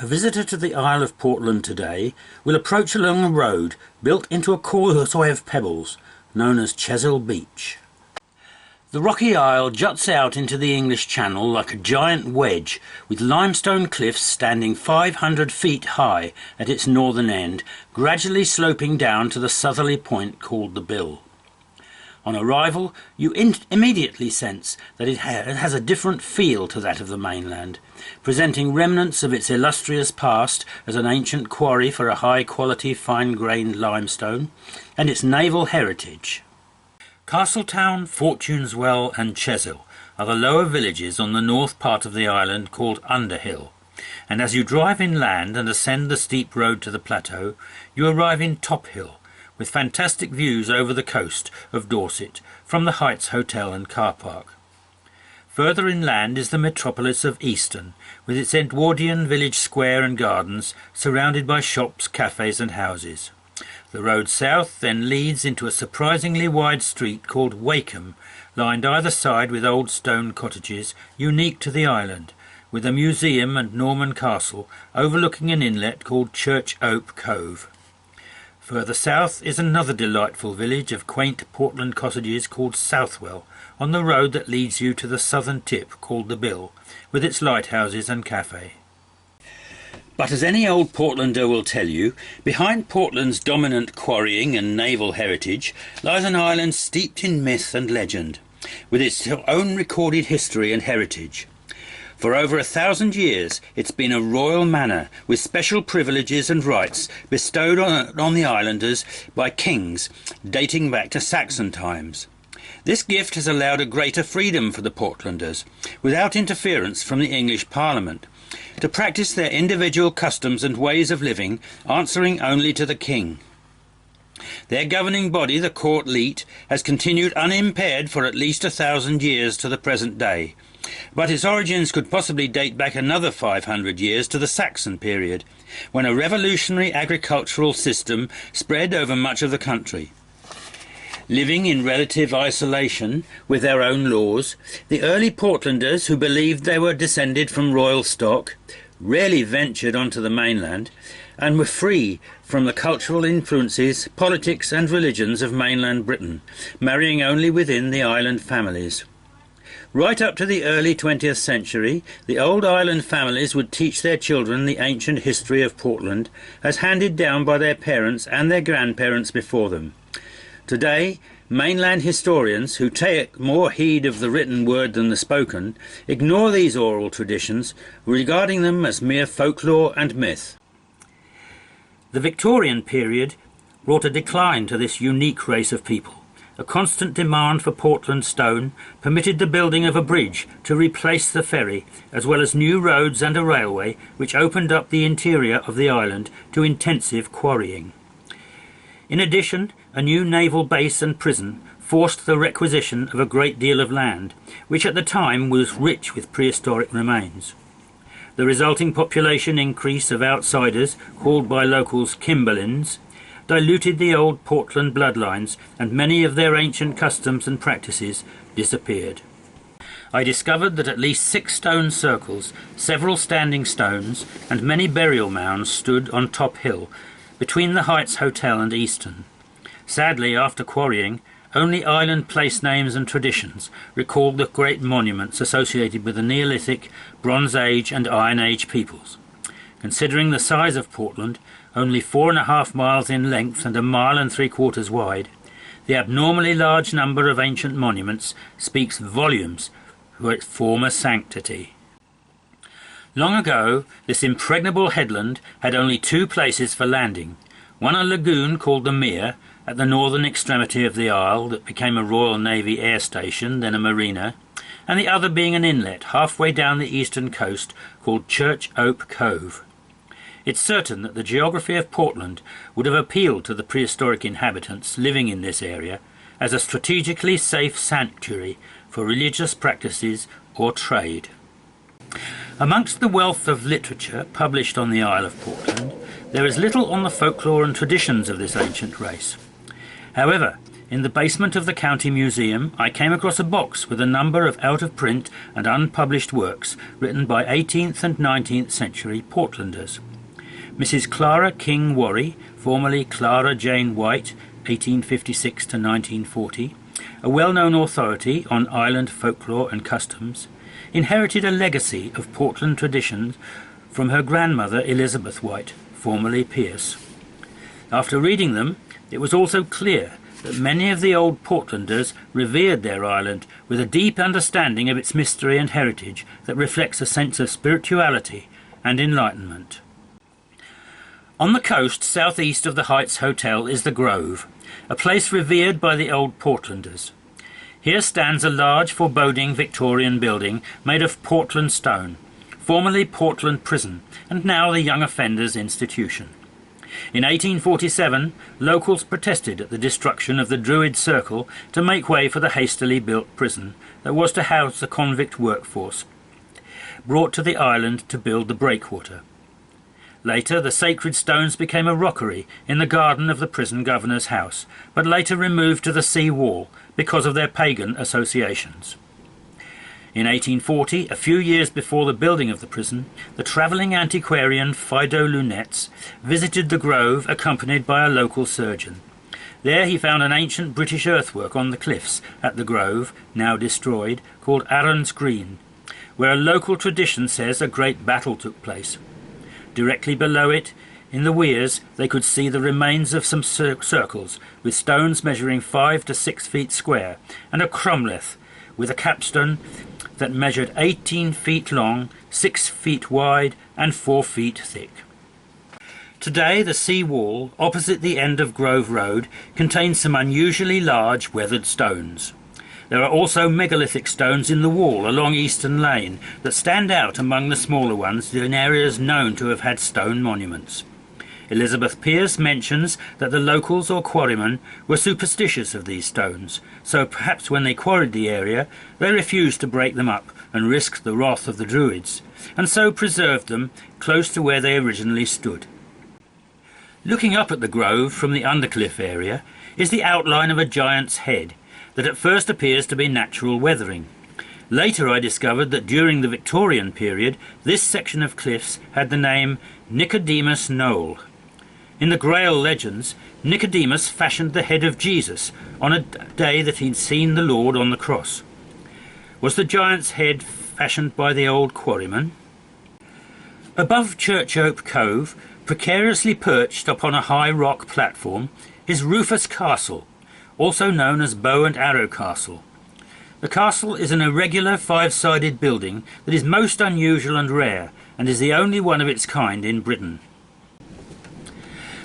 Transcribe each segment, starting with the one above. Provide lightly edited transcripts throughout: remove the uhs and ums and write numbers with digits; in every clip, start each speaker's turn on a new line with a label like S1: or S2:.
S1: A visitor to the Isle of Portland today will approach along a road built into a causeway of pebbles, known as Chesil Beach. The rocky isle juts out into the English Channel like a giant wedge, with limestone cliffs standing 500 feet high at its northern end, gradually sloping down to the southerly point called the Bill. On arrival, you immediately sense that it has a different feel to that of the mainland, presenting remnants of its illustrious past as an ancient quarry for a high-quality, fine-grained limestone, and its naval heritage. Castletown, Fortuneswell and Chesil are the lower villages on the north part of the island called Underhill, and as you drive inland and ascend the steep road to the plateau, you arrive in Tophill, with fantastic views over the coast of Dorset from the Heights Hotel and car park. Further inland is the metropolis of Easton, with its Edwardian village square and gardens surrounded by shops, cafes and houses. The road south then leads into a surprisingly wide street called Wakeham, lined either side with old stone cottages unique to the island, with a museum and Norman castle overlooking an inlet called Church Ope Cove. Further south is another delightful village of quaint Portland cottages called Southwell, on the road that leads you to the southern tip called the Bill, with its lighthouses and cafe. But as any old Portlander will tell you, behind Portland's dominant quarrying and naval heritage lies an island steeped in myth and legend, with its own recorded history and heritage. For over 1,000 years it's been a royal manor with special privileges and rights bestowed on the islanders by kings dating back to Saxon times. This gift has allowed a greater freedom for the Portlanders, without interference from the English Parliament, to practice their individual customs and ways of living, answering only to the king. Their governing body, the court leet, has continued unimpaired for at least 1,000 years to the present day, but its origins could possibly date back another 500 years to the Saxon period, when a revolutionary agricultural system spread over much of the country. Living in relative isolation with their own laws, the early Portlanders, who believed they were descended from royal stock, rarely ventured onto the mainland and were free from the cultural influences, politics and religions of mainland Britain, marrying only within the island families. Right up to the early 20th century, the old island families would teach their children the ancient history of Portland as handed down by their parents and their grandparents before them. Today, mainland historians, who take more heed of the written word than the spoken, ignore these oral traditions, regarding them as mere folklore and myth. The Victorian period brought a decline to this unique race of people. A constant demand for Portland stone permitted the building of a bridge to replace the ferry, as well as new roads and a railway, which opened up the interior of the island to intensive quarrying. In addition, a new naval base and prison forced the requisition of a great deal of land, which at the time was rich with prehistoric remains. The resulting population increase of outsiders, called by locals Kimberlins, diluted the old Portland bloodlines, and many of their ancient customs and practices disappeared. I discovered that at least 6 stone circles, several standing stones, and many burial mounds stood on Tophill, between the Heights Hotel and Easton. Sadly, after quarrying, only island place names and traditions recalled the great monuments associated with the Neolithic, Bronze Age and Iron Age peoples. Considering the size of Portland, only 4.5 miles in length and 1 3/4 miles wide, the abnormally large number of ancient monuments speaks volumes for its former sanctity. Long ago, this impregnable headland had only 2 places for landing, one a lagoon called the Mere, at the northern extremity of the isle that became a Royal Navy air station, then a marina, and the other being an inlet halfway down the eastern coast called Church Ope Cove. It's certain that the geography of Portland would have appealed to the prehistoric inhabitants living in this area as a strategically safe sanctuary for religious practices or trade. Amongst the wealth of literature published on the Isle of Portland, there is little on the folklore and traditions of this ancient race. However, In the basement of the County Museum, I came across a box with a number of out-of-print and unpublished works written by 18th and 19th century Portlanders. Mrs. Clara King Worry, formerly Clara Jane White, 1856 to 1940, a well-known authority on island folklore and customs, inherited a legacy of Portland traditions from her grandmother Elizabeth White, formerly Pierce. After reading them, it was also clear that many of the old Portlanders revered their island with a deep understanding of its mystery and heritage that reflects a sense of spirituality and enlightenment. On the coast southeast of the Heights Hotel is the Grove, a place revered by the old Portlanders. Here stands a large foreboding Victorian building made of Portland stone, formerly Portland Prison and now the Young Offenders Institution. In 1847, locals protested at the destruction of the Druid Circle to make way for the hastily built prison that was to house the convict workforce, brought to the island to build the breakwater. Later, the sacred stones became a rockery in the garden of the prison governor's house, but later removed to the sea wall because of their pagan associations. In 1840, a few years before the building of the prison, the travelling antiquarian Fido Lunetz visited the Grove accompanied by a local surgeon. There he found an ancient British earthwork on the cliffs at the Grove, now destroyed, called Arran's Green, where a local tradition says a great battle took place. Directly below it, in the weirs, they could see the remains of some circles, with stones measuring 5 to 6 feet square, and a cromlech with a capstone that measured 18 feet long, 6 feet wide, and 4 feet thick. Today, the sea wall, opposite the end of Grove Road, contains some unusually large weathered stones. There are also megalithic stones in the wall along Eastern Lane that stand out among the smaller ones in areas known to have had stone monuments. Elizabeth Pierce mentions that the locals or quarrymen were superstitious of these stones, so perhaps when they quarried the area they refused to break them up and risk the wrath of the Druids, and so preserved them close to where they originally stood. Looking up at the Grove from the Undercliff area is the outline of a giant's head that at first appears to be natural weathering. Later I discovered that during the Victorian period this section of cliffs had the name Nicodemus Knoll. In the Grail legends, Nicodemus fashioned the head of Jesus on a day that he'd seen the Lord on the cross. Was the giant's head fashioned by the old quarryman? Above Church Ope Cove, precariously perched upon a high rock platform, is Rufus Castle, also known as Bow and Arrow Castle. The castle is an irregular 5-sided building that is most unusual and rare, and is the only one of its kind in Britain.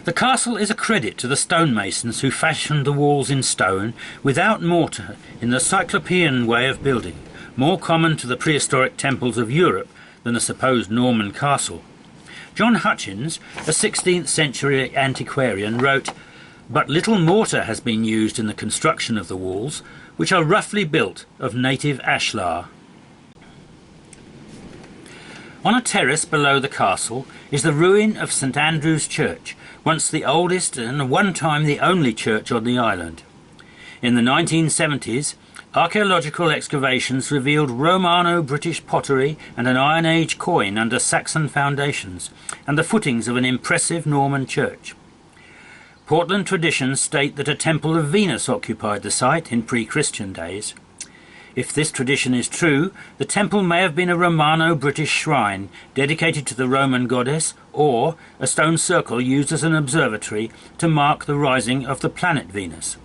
S1: The castle is a credit to the stonemasons who fashioned the walls in stone without mortar in the Cyclopean way of building, more common to the prehistoric temples of Europe than a supposed Norman castle. John Hutchins, a 16th century antiquarian, wrote, "But little mortar has been used in the construction of the walls, which are roughly built of native ashlar." On a terrace below the castle is the ruin of St Andrew's Church, once the oldest and at one time the only church on the island. In the 1970s, archaeological excavations revealed Romano-British pottery and an Iron Age coin under Saxon foundations, and the footings of an impressive Norman church. Portland traditions state that a temple of Venus occupied the site in pre-Christian days. If this tradition is true, the temple may have been a Romano-British shrine dedicated to the Roman goddess, or a stone circle used as an observatory to mark the rising of the planet Venus.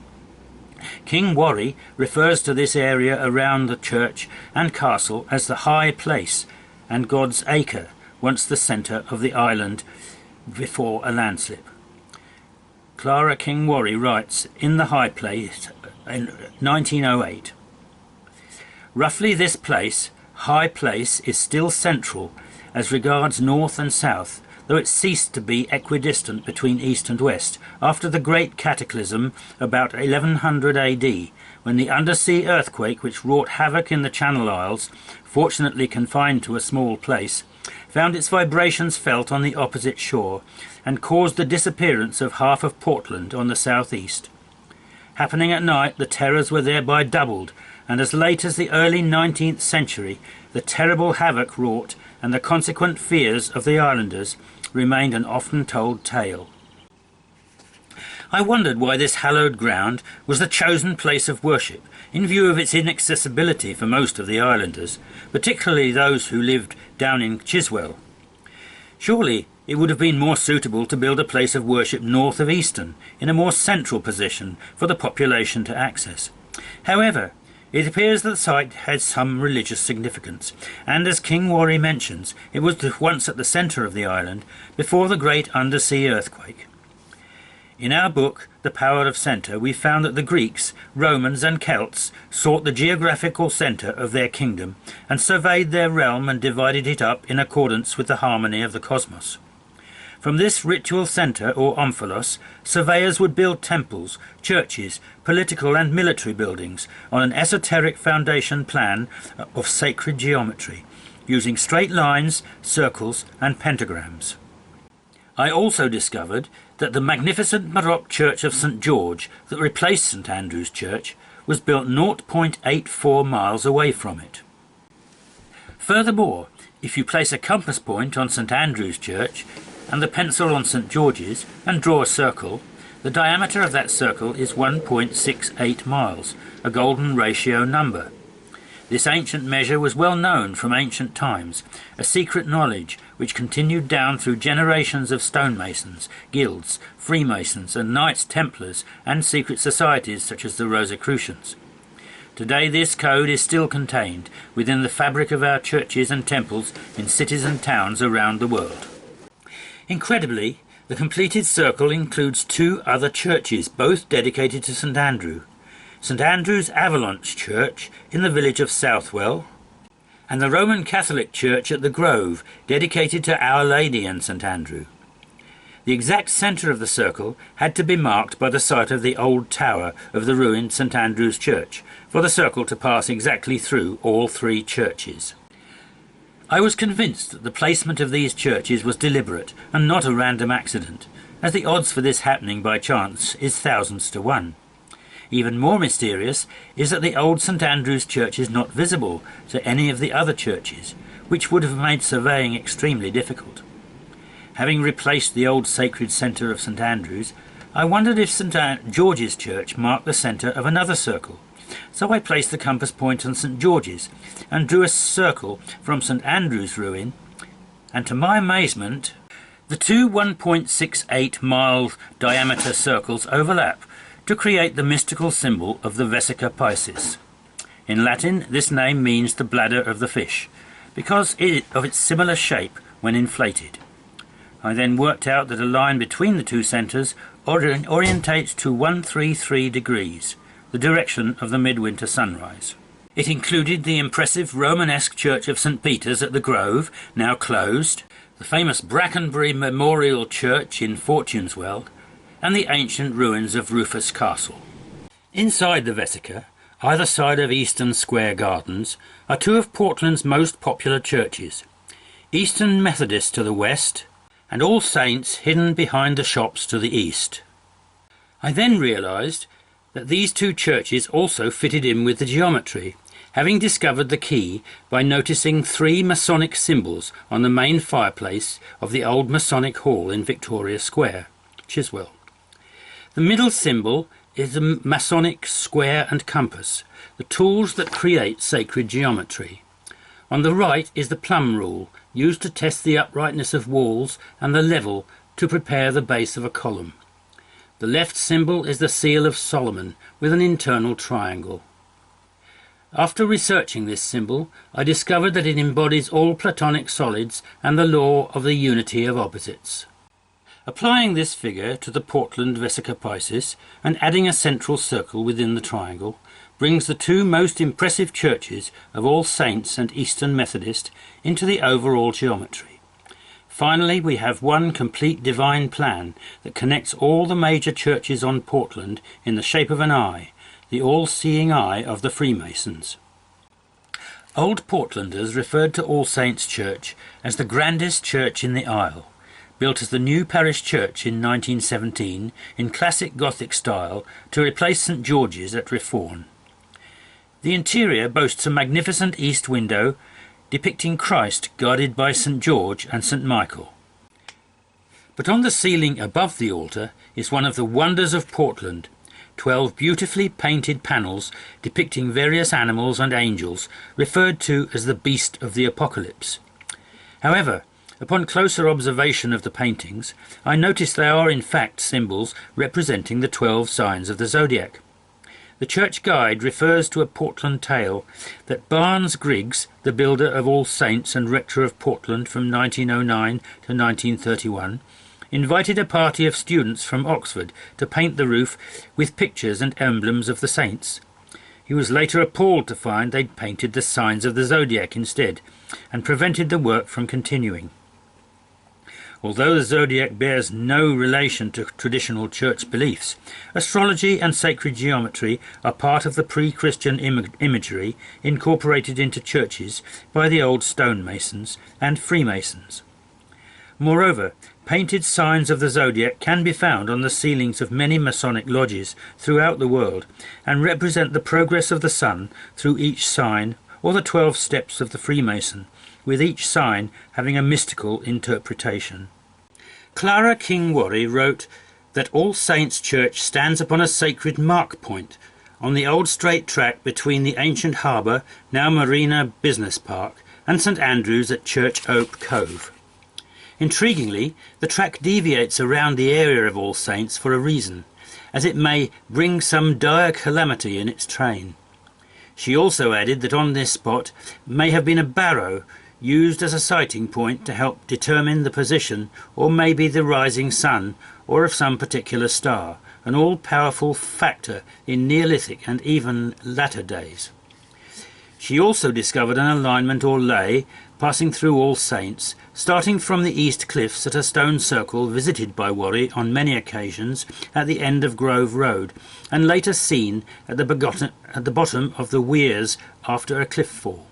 S1: King Worry refers to this area around the church and castle as the High Place and God's Acre, once the centre of the island before a landslip. Clara King Worry writes in the High Place in 1908, "Roughly this place, High Place, is still central as regards north and south, though it ceased to be equidistant between east and west after the great cataclysm about 1100 AD, when the undersea earthquake which wrought havoc in the Channel Isles, fortunately confined to a small place, found its vibrations felt on the opposite shore, and caused the disappearance of half of Portland on the southeast. Happening at night, the terrors were thereby doubled, and as late as the early 19th century, the terrible havoc wrought and the consequent fears of the islanders remained an often told tale. I wondered why this hallowed ground was the chosen place of worship, in view of its inaccessibility for most of the islanders, particularly those who lived down in Chiswell. Surely it would have been more suitable to build a place of worship north of Easton, in a more central position for the population to access. However, it appears that the site had some religious significance, and as King Warry mentions, it was once at the centre of the island before the great undersea earthquake. In our book, The Power of Centre, we found that the Greeks, Romans and Celts sought the geographical centre of their kingdom and surveyed their realm and divided it up in accordance with the harmony of the cosmos. From this ritual centre, or omphalos, surveyors would build temples, churches, political and military buildings on an esoteric foundation plan of sacred geometry, using straight lines, circles and pentagrams. I also discovered that the magnificent Baroque church of St. George that replaced St. Andrew's Church was built 0.84 miles away from it. Furthermore, if you place a compass point on St. Andrew's Church and the pencil on St. George's and draw a circle, the diameter of that circle is 1.68 miles, a golden ratio number. This ancient measure was well known from ancient times, a secret knowledge which continued down through generations of stonemasons, guilds, Freemasons and Knights Templars and secret societies such as the Rosicrucians. Today this code is still contained within the fabric of our churches and temples in cities and towns around the world. Incredibly, the completed circle includes two other churches, both dedicated to St. Andrew. St. Andrew's Avalanche Church in the village of Southwell, and the Roman Catholic Church at the Grove, dedicated to Our Lady and St. Andrew. The exact centre of the circle had to be marked by the site of the old tower of the ruined St. Andrew's Church, for the circle to pass exactly through all three churches. I was convinced that the placement of these churches was deliberate and not a random accident, as the odds for this happening by chance is thousands to one. Even more mysterious is that the old St. Andrew's Church is not visible to any of the other churches, which would have made surveying extremely difficult. Having replaced the old sacred centre of St. Andrew's, I wondered if St. George's Church marked the centre of another circle. So I placed the compass point on St. George's and drew a circle from St. Andrew's ruin, and to my amazement, the two 1.68 mile diameter circles overlap to create the mystical symbol of the Vesica Pisces. In Latin, this name means the bladder of the fish, because of its similar shape when inflated. I then worked out that a line between the two centres orientates to 133 degrees, the direction of the midwinter sunrise. It included the impressive Romanesque Church of St. Peter's at the Grove, now closed, the famous Brackenbury Memorial Church in Fortuneswell, and the ancient ruins of Rufus Castle. Inside the Vesica, either side of Easton Square Gardens, are two of Portland's most popular churches, Easton Methodist to the west, and All Saints hidden behind the shops to the east. I then realised that these two churches also fitted in with the geometry, having discovered the key by noticing three Masonic symbols on the main fireplace of the old Masonic Hall in Victoria Square, Chiswell. The middle symbol is a Masonic square and compass, the tools that create sacred geometry. On the right is the plumb rule, used to test the uprightness of walls and the level to prepare the base of a column. The left symbol is the seal of Solomon with an internal triangle. After researching this symbol, I discovered that it embodies all Platonic solids and the law of the unity of opposites. Applying this figure to the Portland Vesica Pisces and adding a central circle within the triangle brings the two most impressive churches of All Saints and Eastern Methodist into the overall geometry. Finally, we have one complete divine plan that connects all the major churches on Portland in the shape of an eye, the all-seeing eye of the Freemasons. Old Portlanders referred to All Saints Church as the grandest church in the Isle, built as the new parish church in 1917 in classic Gothic style to replace St George's at Reform. The interior boasts a magnificent east window depicting Christ guarded by St George and St Michael. But on the ceiling above the altar is one of the wonders of Portland, 12 beautifully painted panels depicting various animals and angels, referred to as the Beast of the Apocalypse. However, upon closer observation of the paintings, I noticed they are in fact symbols representing the 12 signs of the zodiac. The church guide refers to a Portland tale that Barnes Griggs, the builder of All Saints and rector of Portland from 1909 to 1931, invited a party of students from Oxford to paint the roof with pictures and emblems of the saints. He was later appalled to find they'd painted the signs of the zodiac instead, and prevented the work from continuing. Although the zodiac bears no relation to traditional church beliefs, astrology and sacred geometry are part of the pre-Christian imagery incorporated into churches by the old stonemasons and Freemasons. Moreover, painted signs of the zodiac can be found on the ceilings of many Masonic lodges throughout the world and represent the progress of the sun through each sign, or the 12 steps of the Freemason, with each sign having a mystical interpretation. Clara King-Warry wrote that All Saints Church stands upon a sacred mark point on the old straight track between the ancient harbour, now Marina Business Park, and St Andrews at Church Oak Cove. Intriguingly, the track deviates around the area of All Saints for a reason, as it may bring some dire calamity in its train. She also added that on this spot may have been a barrow used as a sighting point to help determine the position or maybe the rising sun or of some particular star, an all-powerful factor in Neolithic and even latter days. She also discovered an alignment or ley passing through All Saints, starting from the East Cliffs at a stone circle visited by Warry on many occasions at the end of Grove Road, and later seen at the bottom of the weirs after a cliff fall.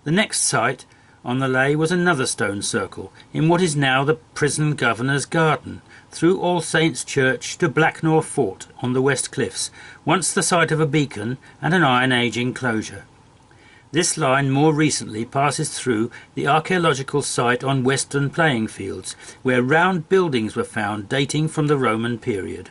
S1: The next site on the ley was another stone circle in what is now the prison governor's garden, through All Saints Church to Blacknor Fort on the West Cliffs, once the site of a beacon and an Iron Age enclosure. This line more recently passes through the archaeological site on Western Playing Fields, where round buildings were found dating from the Roman period.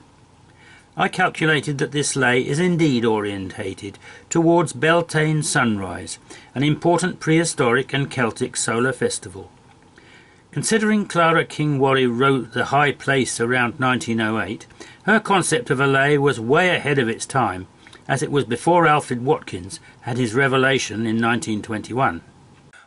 S1: I calculated that this ley is indeed orientated towards Beltane sunrise, an important prehistoric and Celtic solar festival. Considering Clara King-Warry wrote The High Place around 1908, her concept of a ley was way ahead of its time, as it was before Alfred Watkins had his revelation in 1921.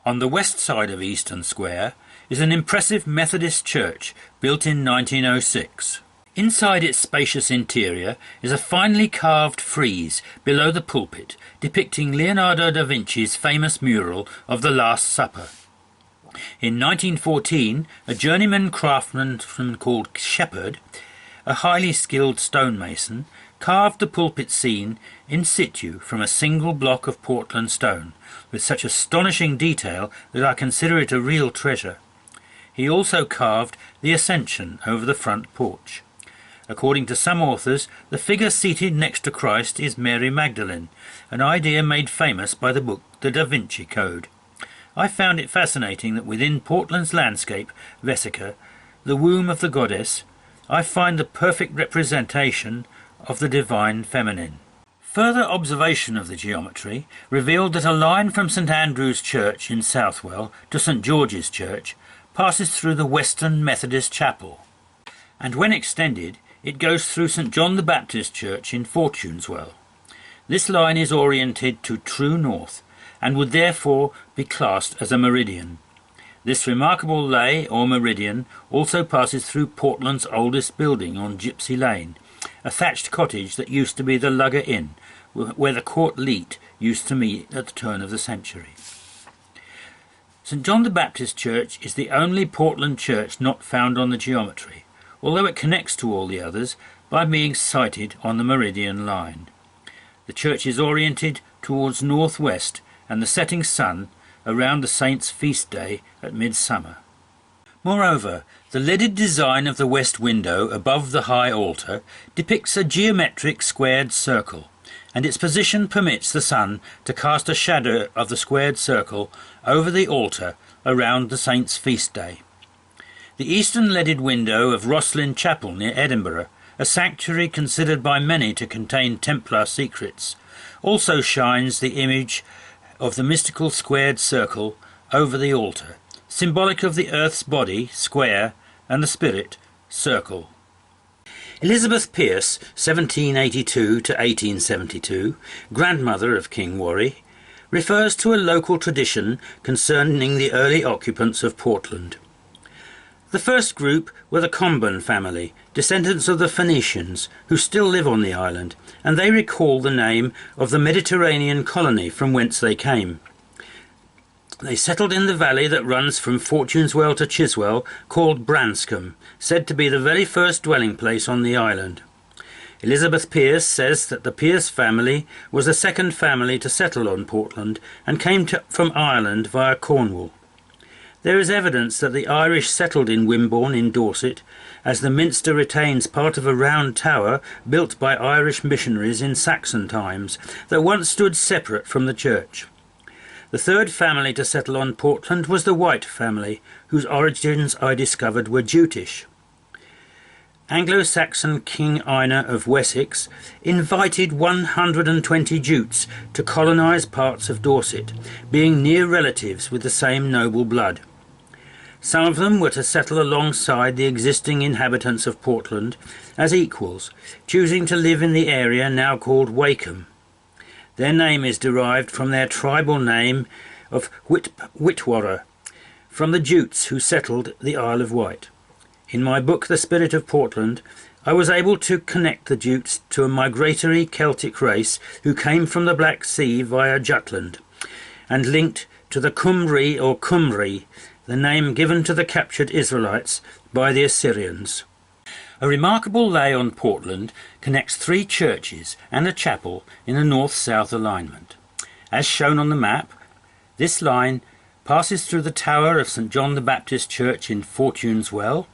S1: On the west side of Easton Square is an impressive Methodist church built in 1906. Inside its spacious interior is a finely carved frieze below the pulpit depicting Leonardo da Vinci's famous mural of the Last Supper. In 1914, a journeyman craftsman called Shepherd, a highly skilled stonemason, carved the pulpit scene in situ from a single block of Portland stone, with such astonishing detail that I consider it a real treasure. He also carved the Ascension over the front porch. According to some authors, the figure seated next to Christ is Mary Magdalene, an idea made famous by the book The Da Vinci Code. I found it fascinating that within Portland's landscape, Vesica, the womb of the goddess, I find the perfect representation of the divine feminine. Further observation of the geometry revealed that a line from St Andrew's Church in Southwell to St George's Church passes through the Western Methodist Chapel, and when extended, it goes through St John the Baptist Church in Fortuneswell. This line is oriented to true north, and would therefore be classed as a meridian. This remarkable ley, or meridian, also passes through Portland's oldest building on Gypsy Lane, a thatched cottage that used to be the Lugger Inn, where the Court Leet used to meet at the turn of the century. St John the Baptist Church is the only Portland church not found on the geometry, although it connects to all the others by being sited on the meridian line. The church is oriented towards northwest and the setting sun around the saint's feast day at midsummer. Moreover, the leaded design of the west window above the high altar depicts a geometric squared circle, and its position permits the sun to cast a shadow of the squared circle over the altar around the saint's feast day. The eastern leaded window of Rosslyn Chapel near Edinburgh, a sanctuary considered by many to contain Templar secrets, also shines the image of the mystical squared circle over the altar, symbolic of the earth's body, square, and the spirit, circle. Elizabeth Pierce, 1782 to 1872, grandmother of King Warry, refers to a local tradition concerning the early occupants of Portland. The first group were the Comben family, descendants of the Phoenicians, who still live on the island, and they recall the name of the Mediterranean colony from whence they came. They settled in the valley that runs from Fortuneswell to Chiswell, called Branscombe, said to be the very first dwelling place on the island. Elizabeth Pierce says that the Pierce family was the second family to settle on Portland and came from Ireland via Cornwall. There is evidence that the Irish settled in Wimborne in Dorset, as the minster retains part of a round tower built by Irish missionaries in Saxon times that once stood separate from the church. The third family to settle on Portland was the White family, whose origins I discovered were Jutish. Anglo-Saxon King Einar of Wessex invited 120 Jutes to colonise parts of Dorset, being near relatives with the same noble blood. Some of them were to settle alongside the existing inhabitants of Portland as equals, choosing to live in the area now called Wakeham. Their name is derived from their tribal name of Whitwarra, from the Jutes who settled the Isle of Wight. In my book The Spirit of Portland, I was able to connect the Jutes to a migratory Celtic race who came from the Black Sea via Jutland, and linked to the Cymry or Cymri, the name given to the captured Israelites by the Assyrians. A remarkable lay on Portland connects 3 churches and a chapel in a north-south alignment. As shown on the map, this line passes through the tower of St John the Baptist Church in Fortuneswell,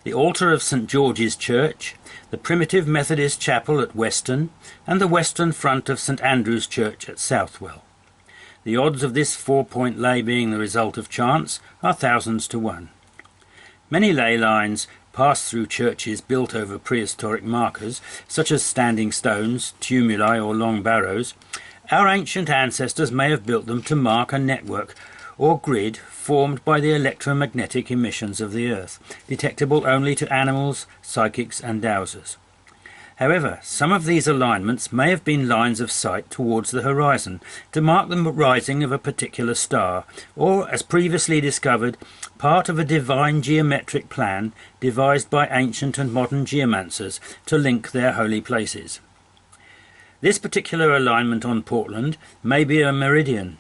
S1: the altar of St George's Church, the primitive Methodist chapel at Weston, and the western front of St Andrew's Church at Southwell. The odds of this 4-point lay being the result of chance are thousands to 1. Many ley lines pass through churches built over prehistoric markers, such as standing stones, tumuli or long barrows. Our ancient ancestors may have built them to mark a network or grid formed by the electromagnetic emissions of the earth, detectable only to animals, psychics and dowsers. However, some of these alignments may have been lines of sight towards the horizon to mark the rising of a particular star, or, as previously discovered, part of a divine geometric plan devised by ancient and modern geomancers to link their holy places. This particular alignment on Portland may be a meridian.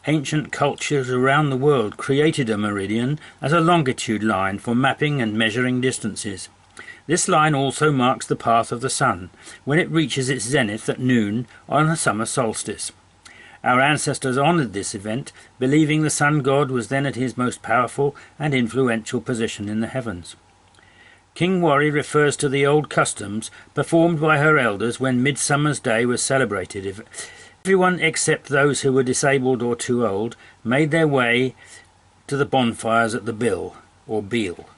S1: Ancient cultures around the world created a meridian as a longitude line for mapping and measuring distances. This line also marks the path of the sun, when it reaches its zenith at noon on a summer solstice. Our ancestors honoured this event, believing the sun god was then at his most powerful and influential position in the heavens. King Warry refers to the old customs performed by her elders when Midsummer's Day was celebrated. Everyone except those who were disabled or too old made their way to the bonfires at the Bill, or Beal.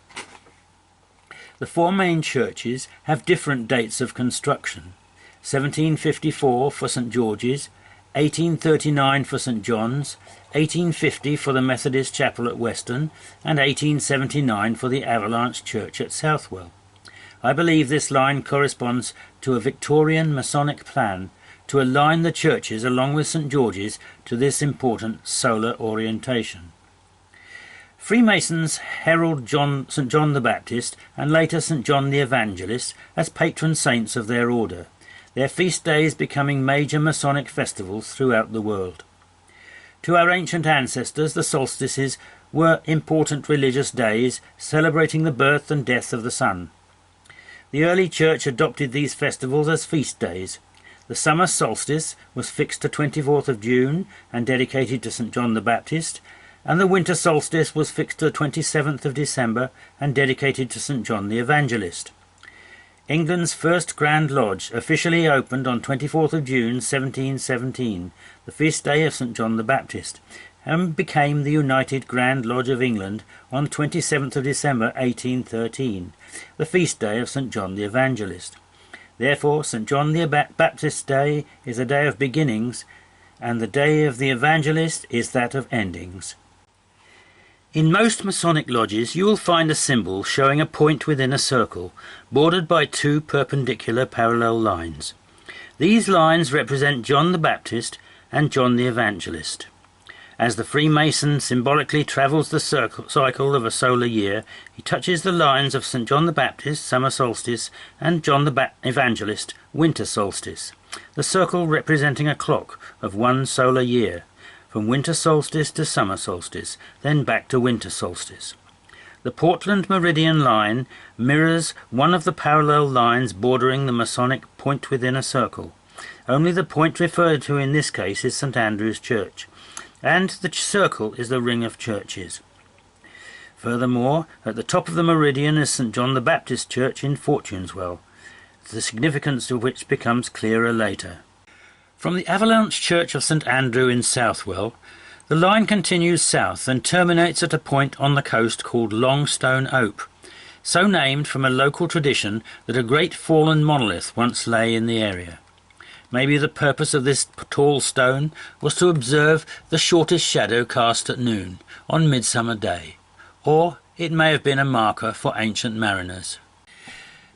S1: The 4 main churches have different dates of construction: 1754 for St George's, 1839 for St John's, 1850 for the Methodist Chapel at Weston, and 1879 for the Avalanche Church at Southwell. I believe this line corresponds to a Victorian Masonic plan to align the churches along with St George's to this important solar orientation. Freemasons herald St John the Baptist and later St John the Evangelist as patron saints of their order, their feast days becoming major Masonic festivals throughout the world. To our ancient ancestors, the solstices were important religious days celebrating the birth and death of the sun. The early church adopted these festivals as feast days. The summer solstice was fixed to 24th of June and dedicated to St John the Baptist, and the winter solstice was fixed to the 27th of December and dedicated to St. John the Evangelist. England's first Grand Lodge officially opened on 24th of June 1717, the feast day of St. John the Baptist, and became the United Grand Lodge of England on 27th of December 1813, the feast day of St. John the Evangelist. Therefore, St. John the Baptist's Day is a day of beginnings, and the day of the Evangelist is that of endings. In most Masonic lodges you will find a symbol showing a point within a circle, bordered by two perpendicular parallel lines. These lines represent John the Baptist and John the Evangelist. As the Freemason symbolically travels the cycle of a solar year, he touches the lines of St. John the Baptist, summer solstice, and John the Evangelist, winter solstice, the circle representing a clock of one solar year, from winter solstice to summer solstice, then back to winter solstice. The Portland Meridian line mirrors one of the parallel lines bordering the Masonic point within a circle. Only the point referred to in this case is St. Andrew's Church, and the circle is the ring of churches. Furthermore, at the top of the meridian is St. John the Baptist Church in Fortuneswell, the significance of which becomes clearer later. From the Avalanche Church of St. Andrew in Southwell, the line continues south and terminates at a point on the coast called Longstone Ope, so named from a local tradition that a great fallen monolith once lay in the area. Maybe the purpose of this tall stone was to observe the shortest shadow cast at noon on Midsummer Day, or it may have been a marker for ancient mariners.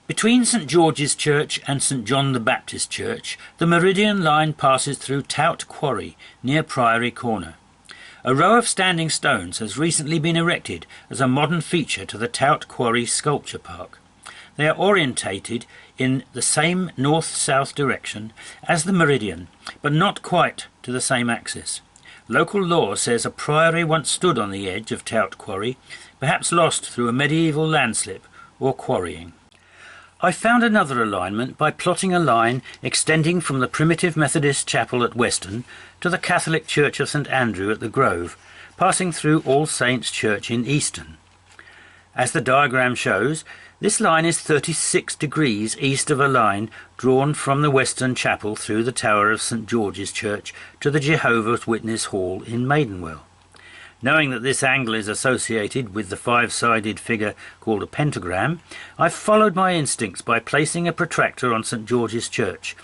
S1: Between St. George's Church and St. John the Baptist Church, the Meridian line passes through Tout Quarry, near Priory Corner. A row of standing stones has recently been erected as a modern feature to the Tout Quarry Sculpture Park. They are orientated in the same north-south direction as the Meridian, but not quite to the same axis. Local lore says a priory once stood on the edge of Tout Quarry, perhaps lost through a medieval landslip or quarrying. I found another alignment by plotting a line extending from the primitive Methodist chapel at Weston to the Catholic Church of St. Andrew at the Grove, passing through All Saints' Church in Easton. As the diagram shows, this line is 36 degrees east of a line drawn from the Western Chapel through the tower of St. George's Church to the Jehovah's Witness Hall in Maidenwell. Knowing that this angle is associated with the five-sided figure called a pentagram, I followed my instincts by placing a protractor on St. George's Church,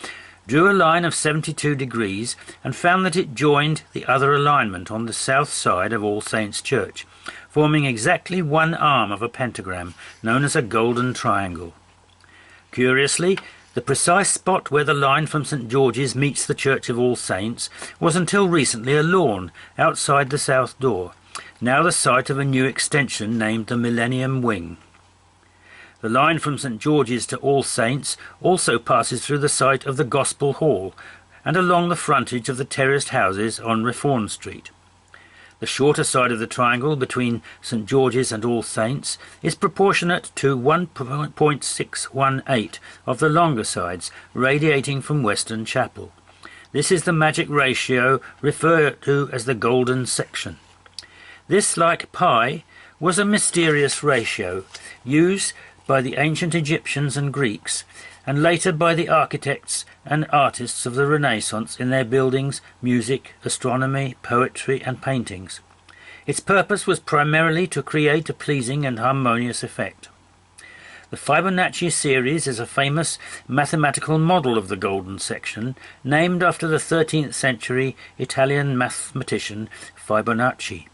S1: drew a line of 72 degrees and found that it joined the other alignment on the south side of All Saints' Church, forming exactly one arm of a pentagram, known as a golden triangle. Curiously, the precise spot where the line from St. George's meets the Church of All Saints was until recently a lawn outside the south door, now the site of a new extension named the Millennium Wing. The line from St. George's to All Saints also passes through the site of the Gospel Hall and along the frontage of the terraced houses on Reform Street. The shorter side of the triangle between St. George's and All Saints is proportionate to 1.618 of the longer sides radiating from Western Chapel. This is the magic ratio referred to as the golden section. This, like pi, was a mysterious ratio used by the ancient Egyptians and Greeks, and later by the architects and artists of the Renaissance in their buildings, music, astronomy, poetry and paintings. Its purpose was primarily to create a pleasing and harmonious effect. The Fibonacci series is a famous mathematical model of the golden section, named after the 13th century Italian mathematician Fibonacci.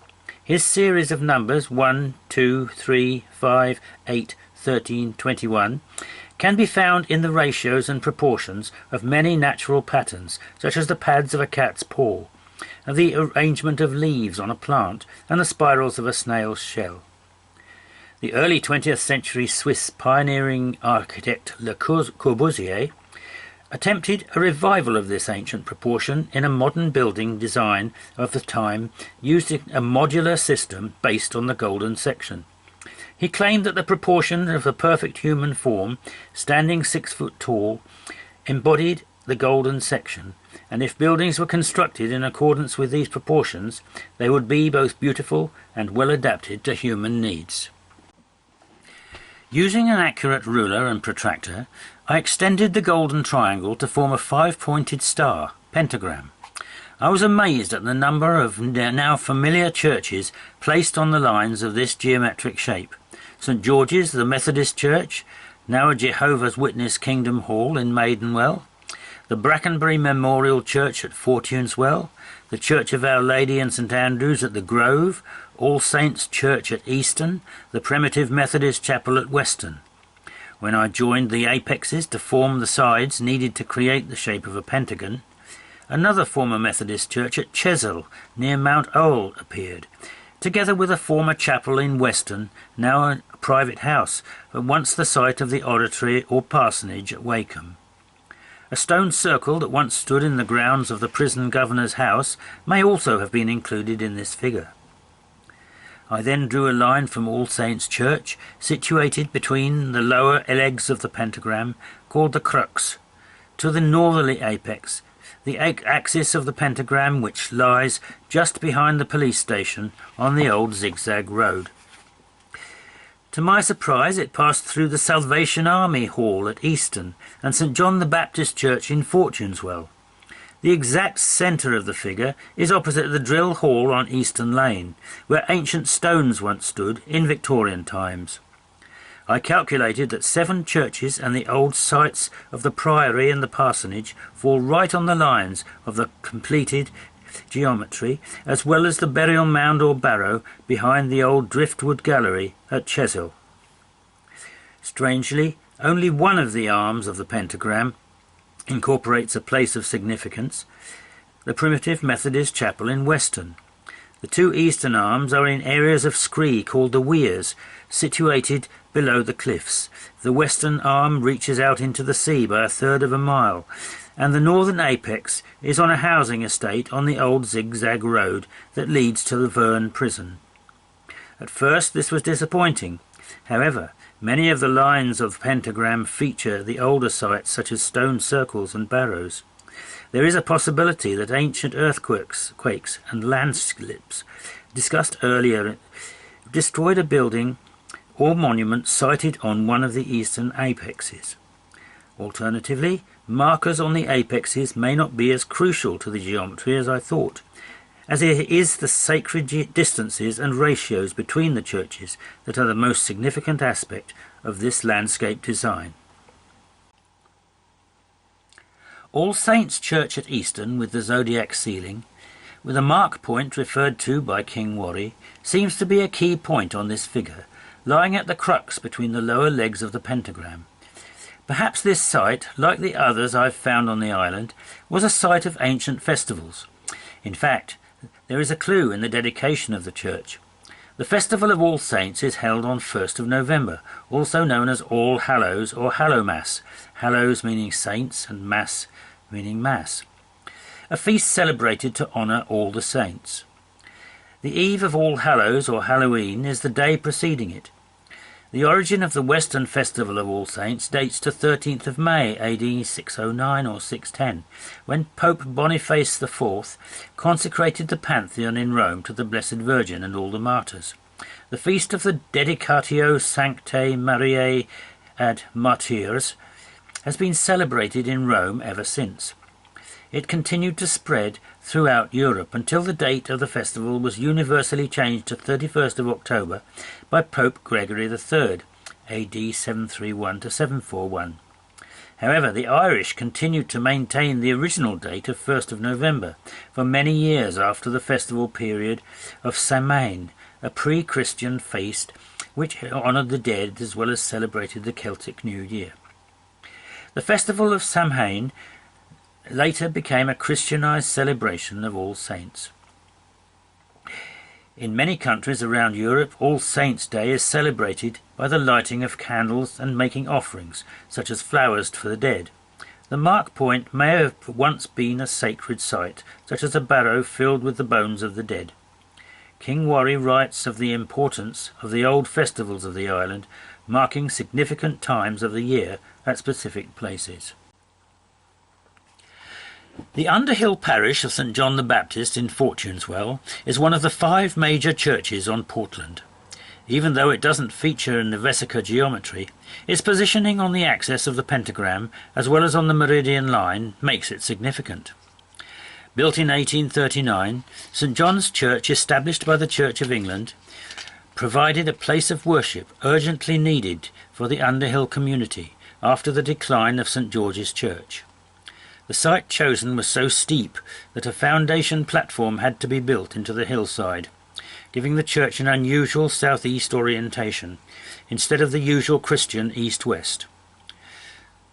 S1: His series of numbers 1, 2, 3, 5, 8, 13, 21 can be found in the ratios and proportions of many natural patterns, such as the pads of a cat's paw, and the arrangement of leaves on a plant, and the spirals of a snail's shell. The early 20th century Swiss pioneering architect Le Corbusier attempted a revival of this ancient proportion in a modern building design of the time, using a modular system based on the golden section. He claimed that the proportion of a perfect human form, standing 6 foot tall, embodied the golden section, and if buildings were constructed in accordance with these proportions, they would be both beautiful and well adapted to human needs. Using an accurate ruler and protractor, I extended the golden triangle to form a 5-pointed star, pentagram. I was amazed at the number of now familiar churches placed on the lines of this geometric shape. St. George's, the Methodist Church, now a Jehovah's Witness Kingdom Hall in Maidenwell, the Brackenbury Memorial Church at Fortuneswell, the Church of Our Lady and St. Andrews at the Grove, All Saints Church at Easton, the Primitive Methodist Chapel at Weston. When I joined the apexes to form the sides needed to create the shape of a pentagon, another former Methodist church at Chesil, near Mount Owl, appeared, together with a former chapel in Weston, now a private house, but once the site of the oratory or parsonage at Wakeham. A stone circle that once stood in the grounds of the prison governor's house may also have been included in this figure. I then drew a line from All Saints Church, situated between the lower legs of the pentagram, called the crux, to the northerly apex, the axis of the pentagram which lies just behind the police station on the old zigzag road. To my surprise, it passed through the Salvation Army Hall at Easton and St. John the Baptist Church in Fortuneswell. The exact centre of the figure is opposite the Drill Hall on Easton Lane, where ancient stones once stood in Victorian times. I calculated that 7 churches and the old sites of the priory and the parsonage fall right on the lines of the completed geometry, as well as the burial mound or barrow behind the old driftwood gallery at Chesil. Strangely, only one of the arms of the pentagram incorporates a place of significance, the Primitive Methodist Chapel in Weston. The 2 eastern arms are in areas of scree called the weirs, situated below the cliffs. The western arm reaches out into the sea by 1/3 of a mile, and the northern apex is on a housing estate on the old zigzag road that leads to the Verne prison. At first this was disappointing. However, many of the lines of the pentagram feature the older sites such as stone circles and barrows. There is a possibility that ancient earthquakes and landslips discussed earlier destroyed a building or monument sited on one of the eastern apexes. Alternatively, markers on the apexes may not be as crucial to the geometry as I thought, as it is the sacred distances and ratios between the churches that are the most significant aspect of this landscape design. All Saints Church at Easton, with the zodiac ceiling, with a mark point referred to by King Warry, seems to be a key point on this figure, lying at the crux between the lower legs of the pentagram. Perhaps this site, like the others I've found on the island, was a site of ancient festivals. In fact, there is a clue in the dedication of the church. The Festival of All Saints is held on 1st of November, also known as All Hallows or Hallowmass, Hallows meaning saints and Mass meaning Mass, a feast celebrated to honour all the saints. The eve of All Hallows or Halloween is the day preceding it. The origin of the Western Festival of All Saints dates to 13th of May, AD 609 or 610, when Pope Boniface IV consecrated the Pantheon in Rome to the Blessed Virgin and all the martyrs. The feast of the Dedicatio Sanctae Mariae ad Martyrs has been celebrated in Rome ever since. It continued to spread throughout Europe until the date of the festival was universally changed to 31st of October by Pope Gregory III, AD 731 to 741. However, the Irish continued to maintain the original date of 1st of November for many years after the festival period of Samhain, a pre-Christian feast which honoured the dead as well as celebrated the Celtic New Year. The festival of Samhain later became a Christianized celebration of All Saints. In many countries around Europe, All Saints' Day is celebrated by the lighting of candles and making offerings, such as flowers for the dead. The mark point may have once been a sacred site, such as a barrow filled with the bones of the dead. King Warry writes of the importance of the old festivals of the island, marking significant times of the year at specific places. The Underhill parish of St John the Baptist in Fortuneswell is one of the 5 major churches on Portland. Even though it doesn't feature in the Vesica geometry, its positioning on the axis of the pentagram as well as on the meridian line makes it significant. Built in 1839, St John's Church, established by the Church of England, provided a place of worship urgently needed for the Underhill community after the decline of St George's Church. The site chosen was so steep that a foundation platform had to be built into the hillside, giving the church an unusual southeast orientation, instead of the usual Christian east-west.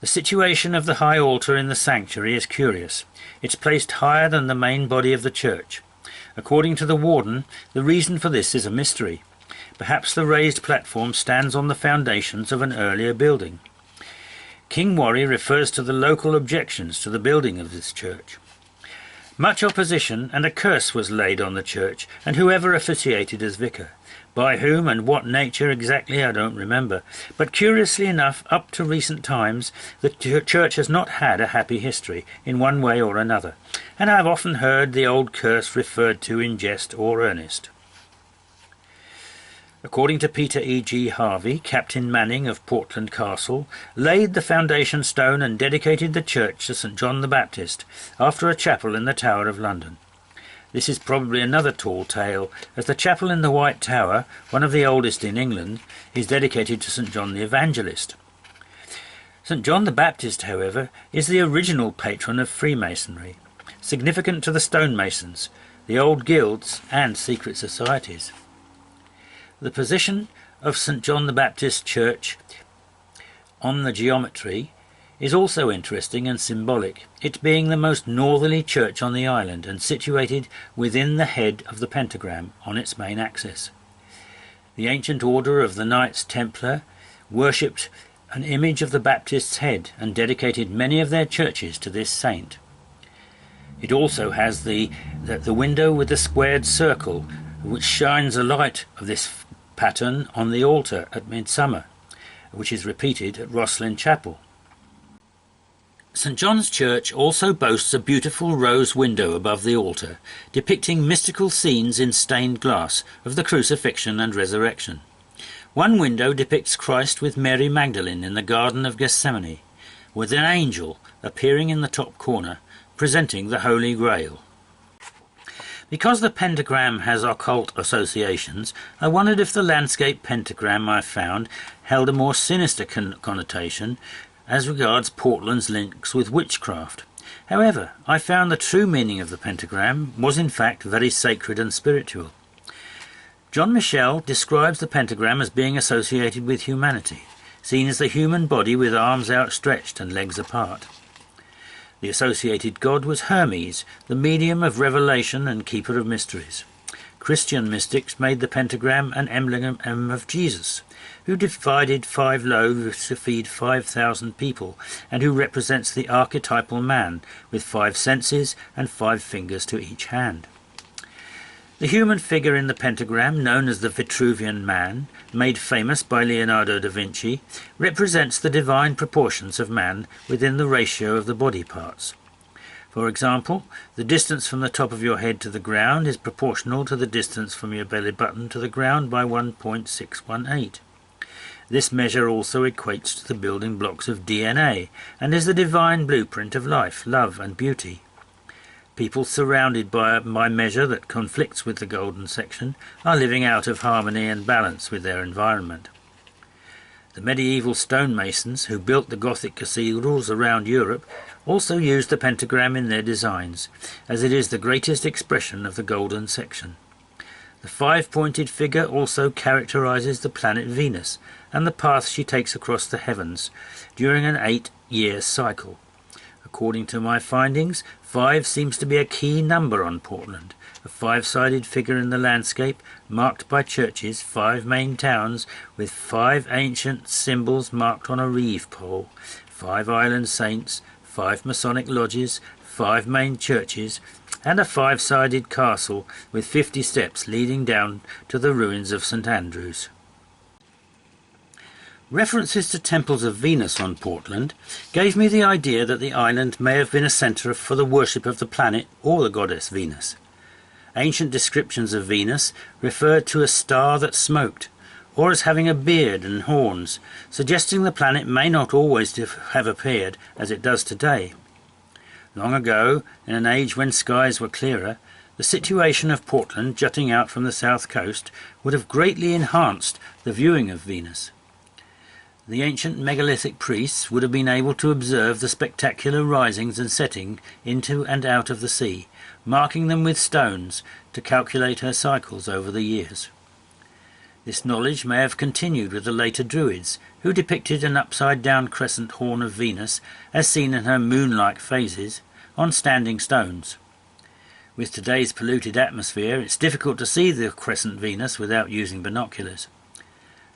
S1: The situation of the high altar in the sanctuary is curious. It's placed higher than the main body of the church. According to the warden, the reason for this is a mystery. Perhaps the raised platform stands on the foundations of an earlier building. King Warry refers to the local objections to the building of this church. Much opposition and a curse was laid on the church and whoever officiated as vicar. By whom and what nature exactly I don't remember, but curiously enough, up to recent times, the church has not had a happy history in one way or another, and I have often heard the old curse referred to in jest or earnest. According to Peter E.G. Harvey, Captain Manning of Portland Castle laid the foundation stone and dedicated the church to St John the Baptist after a chapel in the Tower of London. This is probably another tall tale, as the chapel in the White Tower, one of the oldest in England, is dedicated to St John the Evangelist. St John the Baptist, however, is the original patron of Freemasonry, significant to the stonemasons, the old guilds and secret societies. The position of St John the Baptist Church on the geometry is also interesting and symbolic, it being the most northerly church on the island and situated within the head of the pentagram on its main axis. The ancient order of the Knights Templar worshipped an image of the Baptist's head and dedicated many of their churches to this saint. It also has the window with the squared circle, which shines a light of this pattern on the altar at midsummer, which is repeated at Rosslyn Chapel. St John's Church also boasts a beautiful rose window above the altar, depicting mystical scenes in stained glass of the crucifixion and resurrection. One window depicts Christ with Mary Magdalene in the Garden of Gethsemane, with an angel appearing in the top corner, presenting the Holy Grail. Because the pentagram has occult associations, I wondered if the landscape pentagram I found held a more sinister connotation as regards Portland's links with witchcraft. However, I found the true meaning of the pentagram was in fact very sacred and spiritual. John Michel describes the pentagram as being associated with humanity, seen as the human body with arms outstretched and legs apart. The associated god was Hermes, the medium of revelation and keeper of mysteries. Christian mystics made the pentagram an emblem of Jesus, who divided 5 loaves to feed 5,000 people, and who represents the archetypal man, with 5 senses and 5 fingers to each hand. The human figure in the pentagram, known as the Vitruvian Man, made famous by Leonardo da Vinci, represents the divine proportions of man within the ratio of the body parts. For example, the distance from the top of your head to the ground is proportional to the distance from your belly button to the ground by 1.618. This measure also equates to the building blocks of DNA, and is the divine blueprint of life, love and beauty. People surrounded by a measure that conflicts with the golden section are living out of harmony and balance with their environment. The medieval stonemasons who built the Gothic cathedrals around Europe also used the pentagram in their designs, as it is the greatest expression of the golden section. The 5-pointed figure also characterizes the planet Venus and the path she takes across the heavens during an 8-year cycle. According to my findings, 5 seems to be a key number on Portland, a 5-sided figure in the landscape marked by churches, 5 main towns with 5 ancient symbols marked on a reeve pole, 5 island saints, 5 Masonic lodges, 5 main churches, and a 5-sided castle with 50 steps leading down to the ruins of St Andrews. References to temples of Venus on Portland gave me the idea that the island may have been a centre for the worship of the planet or the goddess Venus. Ancient descriptions of Venus referred to a star that smoked, or as having a beard and horns, suggesting the planet may not always have appeared as it does today. Long ago, in an age when skies were clearer, the situation of Portland jutting out from the south coast would have greatly enhanced the viewing of Venus. The ancient megalithic priests would have been able to observe the spectacular risings and setting into and out of the sea, marking them with stones to calculate her cycles over the years. This knowledge may have continued with the later Druids, who depicted an upside-down crescent horn of Venus, as seen in her moon-like phases, on standing stones. With today's polluted atmosphere, it's difficult to see the crescent Venus without using binoculars.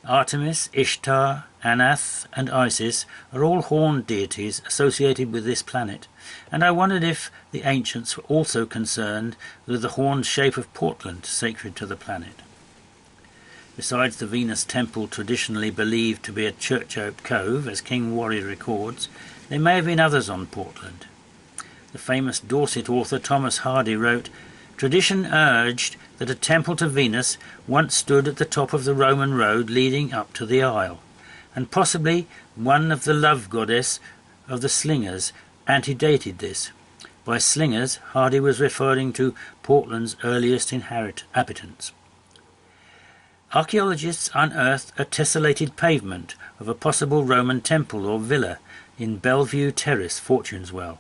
S1: Artemis, Ishtar, Anath and Isis are all horned deities associated with this planet, and I wondered if the ancients were also concerned with the horned shape of Portland, sacred to the planet. Besides the Venus temple traditionally believed to be at Churchope Cove, as King Warrior records, there may have been others on Portland. The famous Dorset author Thomas Hardy wrote, "Tradition urged that a temple to Venus once stood at the top of the Roman road leading up to the Isle, and possibly one of the love goddess of the slingers antedated this." By slingers, Hardy was referring to Portland's earliest inhabitants. Archaeologists unearthed a tessellated pavement of a possible Roman temple or villa in Bellevue Terrace, Fortuneswell.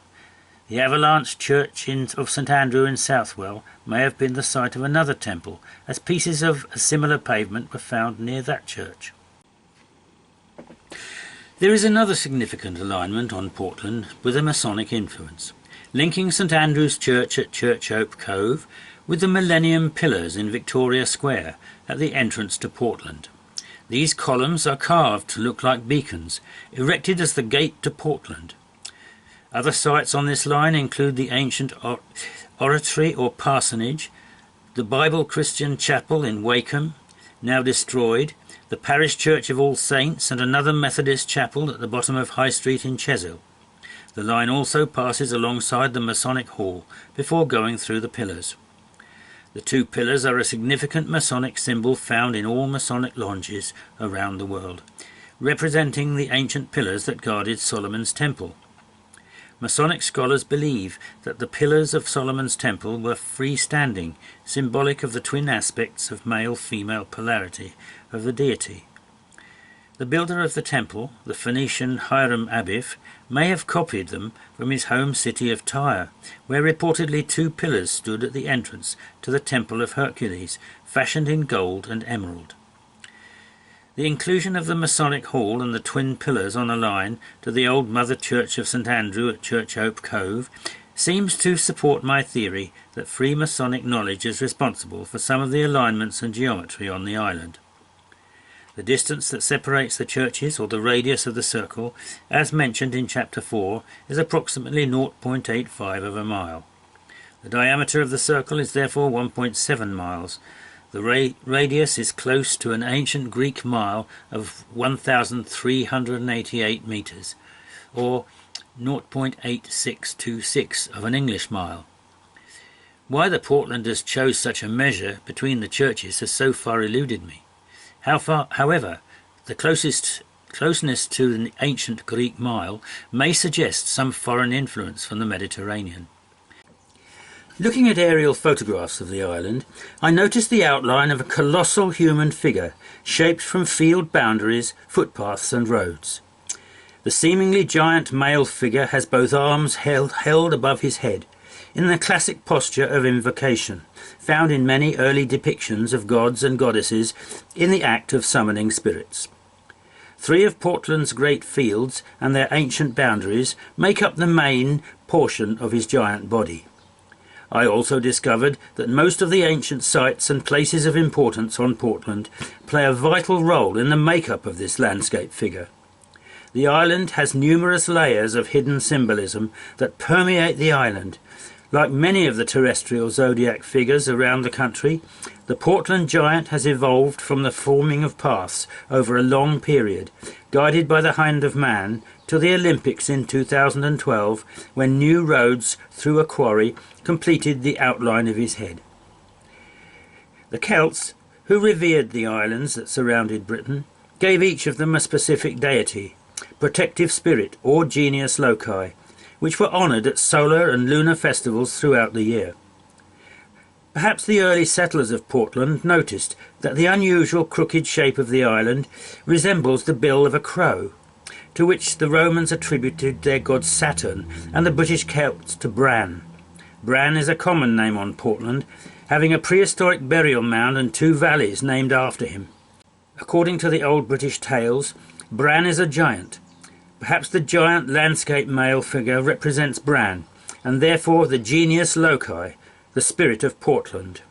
S1: The Avalanche Church of St Andrew in Southwell may have been the site of another temple, as pieces of a similar pavement were found near that church. There is another significant alignment on Portland with a Masonic influence, linking St Andrew's Church at Churchope Cove with the Millennium Pillars in Victoria Square at the entrance to Portland. These columns are carved to look like beacons, erected as the gate to Portland. Other sites on this line include the ancient oratory or parsonage, the Bible Christian Chapel in Wakeham, now destroyed, the Parish Church of All Saints and another Methodist chapel at the bottom of High Street in Chesil. The line also passes alongside the Masonic Hall before going through the pillars. The two pillars are a significant Masonic symbol found in all Masonic lodges around the world, representing the ancient pillars that guarded Solomon's temple. Masonic scholars believe that the pillars of Solomon's temple were freestanding, symbolic of the twin aspects of male-female polarity of the deity. The builder of the temple, the Phoenician Hiram Abiff, may have copied them from his home city of Tyre, where reportedly two pillars stood at the entrance to the Temple of Hercules, fashioned in gold and emerald. The inclusion of the Masonic Hall and the twin pillars on a line to the old Mother Church of St Andrew at Churchope Cove seems to support my theory that Freemasonic knowledge is responsible for some of the alignments and geometry on the island. The distance that separates the churches, or the radius of the circle, as mentioned in Chapter 4, is approximately 0.85 of a mile. The diameter of the circle is therefore 1.7 miles. The radius is close to an ancient Greek mile of 1,388 metres, or 0.8626 of an English mile. Why the Portlanders chose such a measure between the churches has so far eluded me. However, the closeness to the ancient Greek mile may suggest some foreign influence from the Mediterranean. Looking at aerial photographs of the island, I noticed the outline of a colossal human figure shaped from field boundaries, footpaths and roads. The seemingly giant male figure has both arms held above his head, in the classic posture of invocation, found in many early depictions of gods and goddesses in the act of summoning spirits. 3 of Portland's great fields and their ancient boundaries make up the main portion of his giant body. I also discovered that most of the ancient sites and places of importance on Portland play a vital role in the makeup of this landscape figure. The island has numerous layers of hidden symbolism that permeate the island, Like many of the terrestrial zodiac figures around the country, the Portland giant has evolved from the forming of paths over a long period, guided by the hand of man, to the Olympics in 2012, when new roads through a quarry completed the outline of his head. The Celts, who revered the islands that surrounded Britain, gave each of them a specific deity, protective spirit or genius loci, which were honoured at solar and lunar festivals throughout the year. Perhaps the early settlers of Portland noticed that the unusual crooked shape of the island resembles the bill of a crow, to which the Romans attributed their god Saturn and the British Celts to Bran. Bran is a common name on Portland, having a prehistoric burial mound and 2 valleys named after him. According to the old British tales, Bran is a giant. Perhaps the giant landscape male figure represents Bran, and therefore the genius loci, the spirit of Portland.